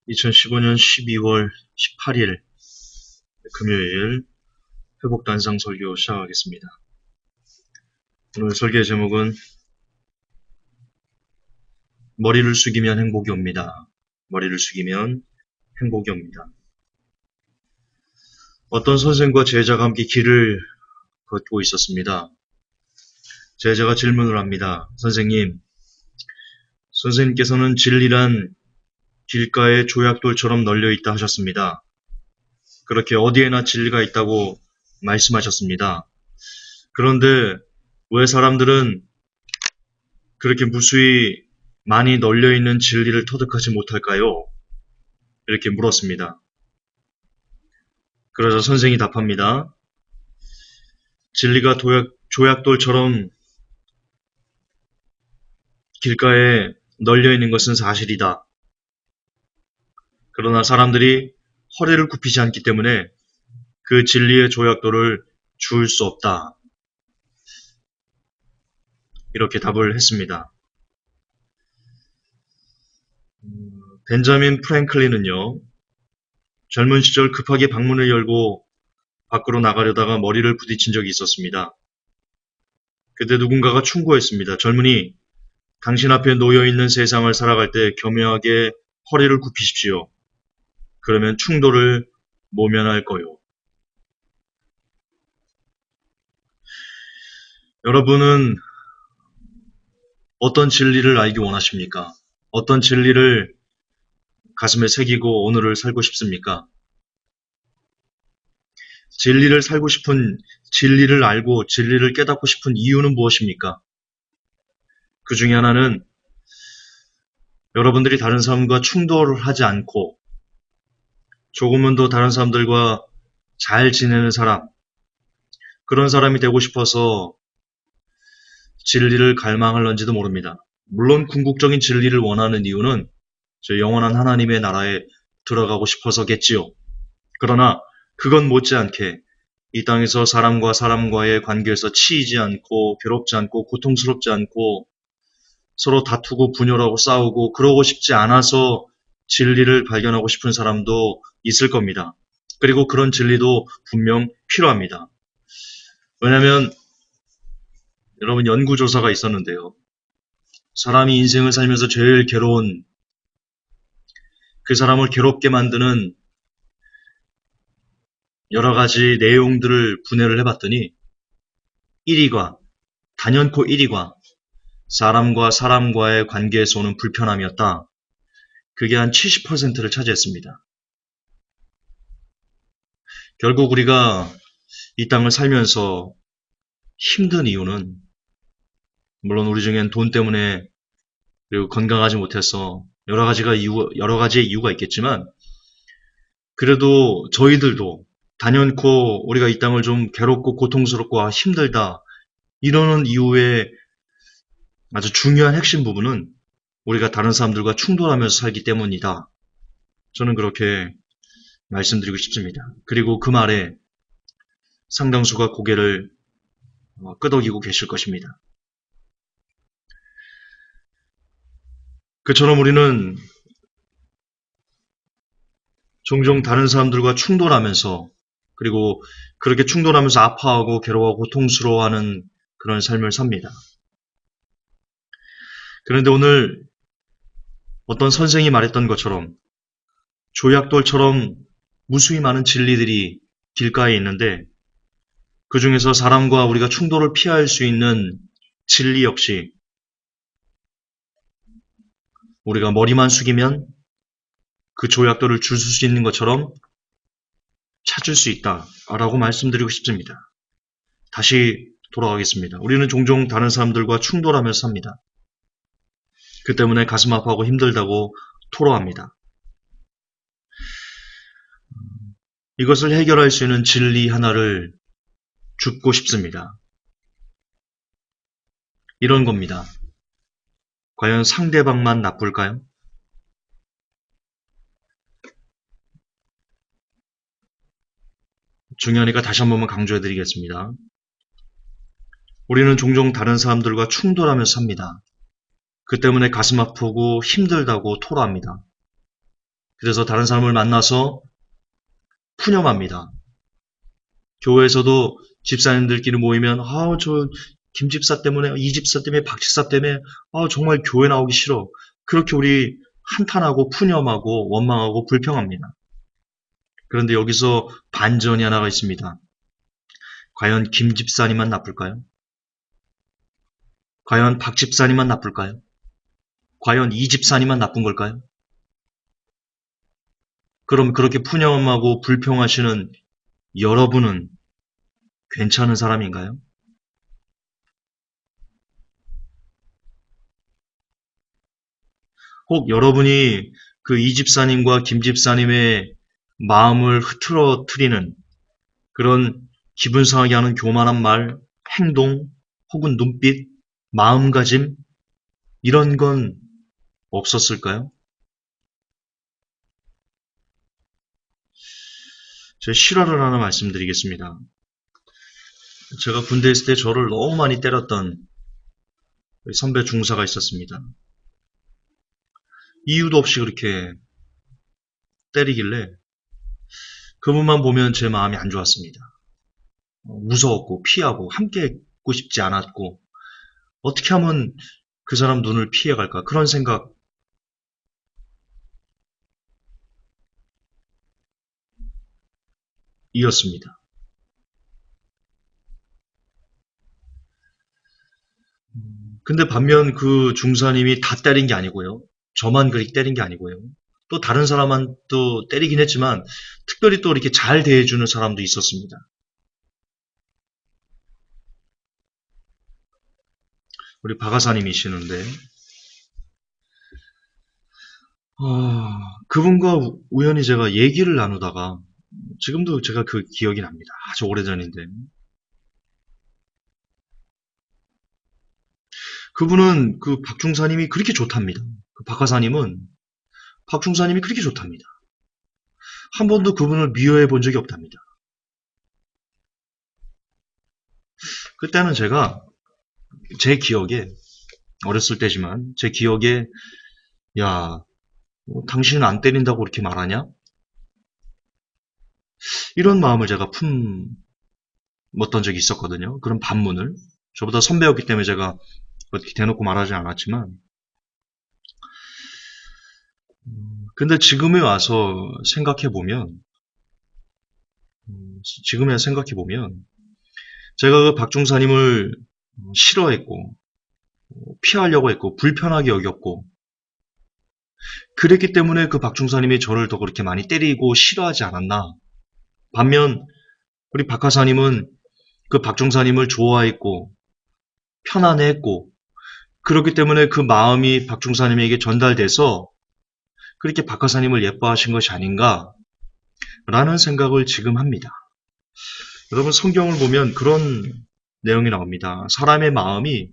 2015년 12월 18일 금요일 회복단상 설교 시작하겠습니다. 오늘 설교의 제목은 머리를 숙이면 행복이 옵니다. 머리를 숙이면 행복이 옵니다. 어떤 선생과 제자가 함께 길을 걷고 있었습니다. 제자가 질문을 합니다. 선생님께서는 진리란 길가에 조약돌처럼 널려있다 하셨습니다. 그렇게 어디에나 진리가 있다고 말씀하셨습니다. 그런데 왜 사람들은 그렇게 무수히 많이 널려있는 진리를 터득하지 못할까요? 이렇게 물었습니다. 그러자 선생이 답합니다. 진리가 조약돌처럼 길가에 널려있는 것은 사실이다. 그러나 사람들이 허리를 굽히지 않기 때문에 그 진리의 조약돌을 주울 수 없다. 이렇게 답을 했습니다. 벤자민 프랭클린은요, 젊은 시절 급하게 방문을 열고 밖으로 나가려다가 머리를 부딪힌 적이 있었습니다. 그때 누군가가 충고했습니다. 젊은이, 당신 앞에 놓여있는 세상을 살아갈 때 겸허하게 허리를 굽히십시오. 그러면 충돌을 모면할 거요. 여러분은 어떤 진리를 알기 원하십니까? 어떤 진리를 가슴에 새기고 오늘을 살고 싶습니까? 진리를 알고 진리를 깨닫고 싶은 이유는 무엇입니까? 그 중에 하나는 여러분들이 다른 사람과 충돌을 하지 않고 조금은 더 다른 사람들과 잘 지내는 사람, 그런 사람이 되고 싶어서 진리를 갈망할런지도 모릅니다. 물론 궁극적인 진리를 원하는 이유는 저 영원한 하나님의 나라에 들어가고 싶어서겠지요. 그러나 그건 못지않게 이 땅에서 사람과 사람과의 관계에서 치이지 않고 괴롭지 않고 고통스럽지 않고 서로 다투고 분열하고 싸우고 그러고 싶지 않아서 진리를 발견하고 싶은 사람도 있을 겁니다. 그리고 그런 진리도 분명 필요합니다. 왜냐하면 여러분 연구조사가 있었는데요. 사람이 인생을 살면서 제일 괴로운 그 사람을 괴롭게 만드는 여러 가지 내용들을 분해를 해봤더니 1위가 단연코 1위가 사람과 사람과의 관계에서 오는 불편함이었다. 그게 한 70%를 차지했습니다. 결국 우리가 이 땅을 살면서 힘든 이유는 물론 우리 중엔 돈 때문에 그리고 건강하지 못해서 여러 가지의 이유가 있겠지만 그래도 저희들도 단연코 우리가 이 땅을 좀 괴롭고 고통스럽고 힘들다 이러는 이유의 아주 중요한 핵심 부분은 우리가 다른 사람들과 충돌하면서 살기 때문이다. 저는 그렇게 말씀드리고 싶습니다. 그리고 그 말에 상당수가 고개를 끄덕이고 계실 것입니다. 그처럼 우리는 종종 다른 사람들과 충돌하면서 그리고 그렇게 충돌하면서 아파하고 괴로워하고 고통스러워하는 그런 삶을 삽니다. 그런데 오늘 어떤 선생이 말했던 것처럼 조약돌처럼 무수히 많은 진리들이 길가에 있는데 그 중에서 사람과 우리가 충돌을 피할 수 있는 진리 역시 우리가 머리만 숙이면 그 조약돌을 줄 수 있는 것처럼 찾을 수 있다라고 말씀드리고 싶습니다. 다시 돌아가겠습니다. 우리는 종종 다른 사람들과 충돌하면서 삽니다. 그 때문에 가슴 아파하고 힘들다고 토로합니다. 이것을 해결할 수 있는 진리 하나를 줍고 싶습니다. 이런 겁니다. 과연 상대방만 나쁠까요? 중요하니까 다시 한 번만 강조해드리겠습니다. 우리는 종종 다른 사람들과 충돌하면서 삽니다. 그 때문에 가슴 아프고 힘들다고 토로합니다. 그래서 다른 사람을 만나서 푸념합니다. 교회에서도 집사님들끼리 모이면 저 김집사 때문에, 이집사 때문에, 박집사 때문에 정말 교회 나오기 싫어. 그렇게 우리 한탄하고 푸념하고 원망하고 불평합니다. 그런데 여기서 반전이 하나가 있습니다. 과연 김집사님만 나쁠까요? 과연 박집사님만 나쁠까요? 과연 이집사님만 나쁜 걸까요? 그럼 그렇게 푸념하고 불평하시는 여러분은 괜찮은 사람인가요? 혹 여러분이 그 이집사님과 김집사님의 마음을 흐트러뜨리는 그런 기분 상하게 하는 교만한 말, 행동, 혹은 눈빛, 마음가짐 이런 건 없었을까요? 제가 실화를 하나 말씀드리겠습니다. 제가 군대에 있을 때 저를 너무 많이 때렸던 선배 중사가 있었습니다. 이유도 없이 그렇게 때리길래 그분만 보면 제 마음이 안 좋았습니다. 무서웠고 피하고 함께 있고 싶지 않았고 어떻게 하면 그 사람 눈을 피해갈까 그런 생각이었습니다. 근데 반면 그 중사님이 다 때린 게 아니고요. 저만 그렇게 때린 게 아니고요. 또 다른 사람한테도 때리긴 했지만 특별히 또 이렇게 잘 대해주는 사람도 있었습니다. 우리 박하사님이시는데 그분과 우연히 제가 얘기를 나누다가 지금도 제가 그 기억이 납니다. 아주 오래전인데 그분은 그 박중사님이 그렇게 좋답니다. 그 박하사님은 박중사님이 그렇게 좋답니다. 한 번도 그분을 미워해 본 적이 없답니다. 그때는 제가 제 기억에 어렸을 때지만 제 기억에 야 당신은 안 때린다고 그렇게 말하냐? 이런 마음을 제가 품었던 적이 있었거든요. 그런 반문을 저보다 선배였기 때문에 제가 어떻게 대놓고 말하지 않았지만 근데 지금에 와서 생각해보면 제가 그 박중사님을 싫어했고 피하려고 했고 불편하게 여겼고 그랬기 때문에 그 박중사님이 저를 더 그렇게 많이 때리고 싫어하지 않았나. 반면 우리 박하사님은 그 박중사님을 좋아했고 편안해했고 그렇기 때문에 그 마음이 박중사님에게 전달돼서 그렇게 박하사님을 예뻐하신 것이 아닌가라는 생각을 지금 합니다. 여러분 성경을 보면 그런 내용이 나옵니다. 사람의 마음이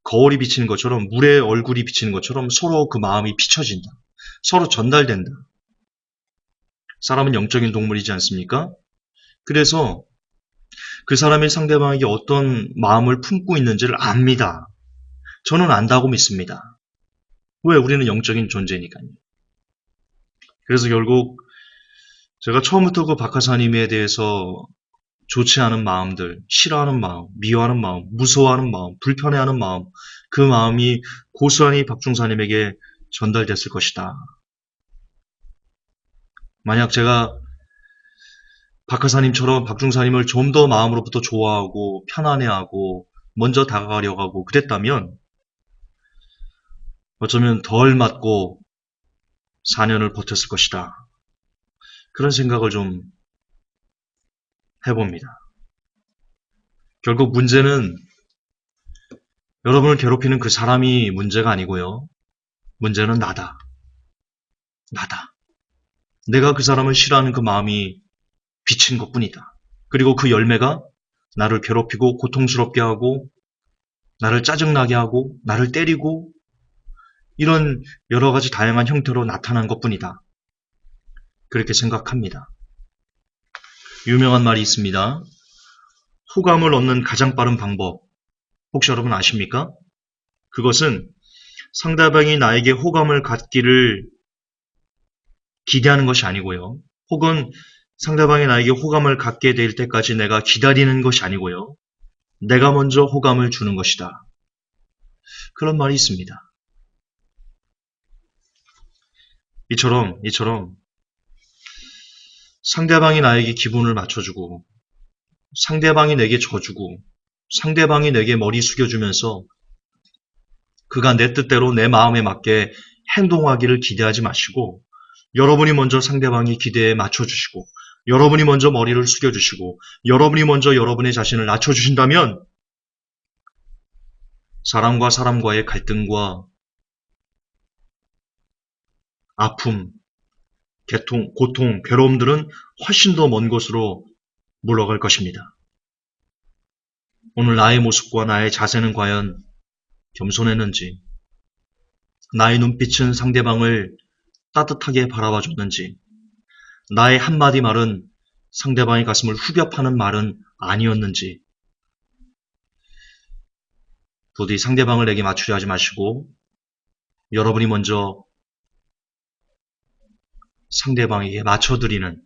거울이 비치는 것처럼 물에 얼굴이 비치는 것처럼 서로 그 마음이 비춰진다. 서로 전달된다. 사람은 영적인 동물이지 않습니까? 그래서 그 사람이 상대방에게 어떤 마음을 품고 있는지를 압니다. 저는 안다고 믿습니다. 왜? 우리는 영적인 존재니까요. 그래서 결국 제가 처음부터 그 박하사님에 대해서 좋지 않은 마음들, 싫어하는 마음, 미워하는 마음, 무서워하는 마음, 불편해하는 마음, 그 마음이 고스란히 박중사님에게 전달됐을 것이다. 만약 제가 박하사님처럼 박중사님을 좀 더 마음으로부터 좋아하고 편안해하고 먼저 다가가려고 하고 그랬다면 어쩌면 덜 맞고 4년을 버텼을 것이다. 그런 생각을 좀 해봅니다. 결국 문제는 여러분을 괴롭히는 그 사람이 문제가 아니고요. 문제는 나다. 내가 그 사람을 싫어하는 그 마음이 비친 것뿐이다. 그리고 그 열매가 나를 괴롭히고 고통스럽게 하고 나를 짜증나게 하고 나를 때리고 이런 여러 가지 다양한 형태로 나타난 것뿐이다. 그렇게 생각합니다. 유명한 말이 있습니다. 호감을 얻는 가장 빠른 방법 혹시 여러분 아십니까? 그것은 상대방이 나에게 호감을 갖기를 기대하는 것이 아니고요. 혹은 상대방이 나에게 호감을 갖게 될 때까지 내가 기다리는 것이 아니고요. 내가 먼저 호감을 주는 것이다. 그런 말이 있습니다. 이처럼 상대방이 나에게 기분을 맞춰주고 상대방이 내게 져주고 상대방이 내게 머리 숙여주면서 그가 내 뜻대로 내 마음에 맞게 행동하기를 기대하지 마시고 여러분이 먼저 상대방의 기대에 맞춰주시고 여러분이 먼저 머리를 숙여주시고 여러분이 먼저 여러분의 자신을 낮춰주신다면 사람과 사람과의 갈등과 아픔, 고통, 괴로움들은 훨씬 더 먼 곳으로 물러갈 것입니다. 오늘 나의 모습과 나의 자세는 과연 겸손했는지, 나의 눈빛은 상대방을 따뜻하게 바라봐 줬는지, 나의 한마디 말은 상대방의 가슴을 후벼 파는 말은 아니었는지, 부디 상대방을 내게 맞추려 하지 마시고, 여러분이 먼저 상대방에게 맞춰드리는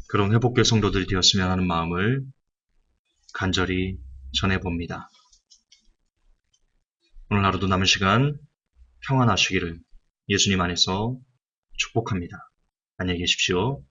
그런 회복될 성도들이 되었으면 하는 마음을 간절히 전해봅니다. 오늘 하루도 남은 시간 평안하시기를 예수님 안에서 축복합니다. 안녕히 계십시오.